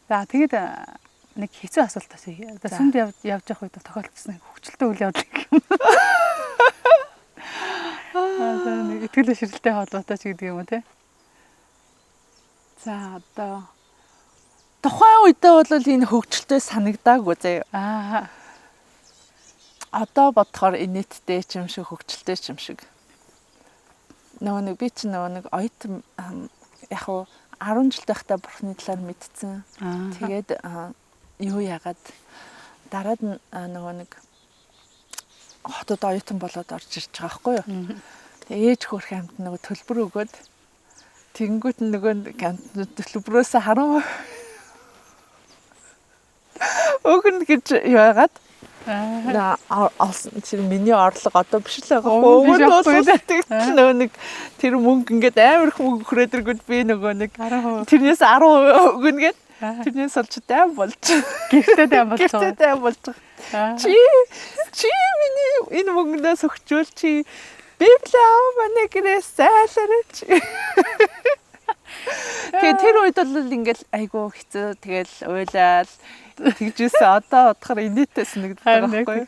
За тэгээд нэг хэцүү асуулт асууя. За сүмд явж явах үед тохиолдсон хөвгчлөлтөө үйл явдал юм. За нэг итгэл бишрэлтэй холбоотой ч гэдэг юм уу те. За одоо тухайн үедээ бол энэ хөвгчлөлтөө санагдаагүй заяа. Одоо бодохоор инээдтэй ч юм шиг хөвгчлөлтэй ч юм шиг. Нөгөө нэг би чинь нөгөө нэг оюутан яг уу 10 жил байхдаа бурхны талаар мэдсэн. Тэгээд юу яагаад дараад нөгөө нэг хотод оюутан болоод орж ирж байгаа байхгүй юу. Тэгээ ээж хөрх амт нөгөө төлбөр өгөөд тэгэнгүүт нөгөө төлбөрөөс харуу өгнө гэж яагаад тэр миний орлого одоо биш л байгаа хөө. Нөгөө нэг тэр мөнгө ингээд амар их мөнгө хүрээд иргүүд би нөгөө нэг тэрнээс 10% өгнө гэд тэрнээс олж даам болж. Гэртээ даам болж. Чи миний энэ мөнгнөөс өгчүүл чи Библиаа манай гэрээс зайлаарч. Тэгээ тэр үед бол ингээл айгу хэцүү тэгэл уйлал тэгжээс одоо бодохоор инээдтэй санагддаг байхгүй юу?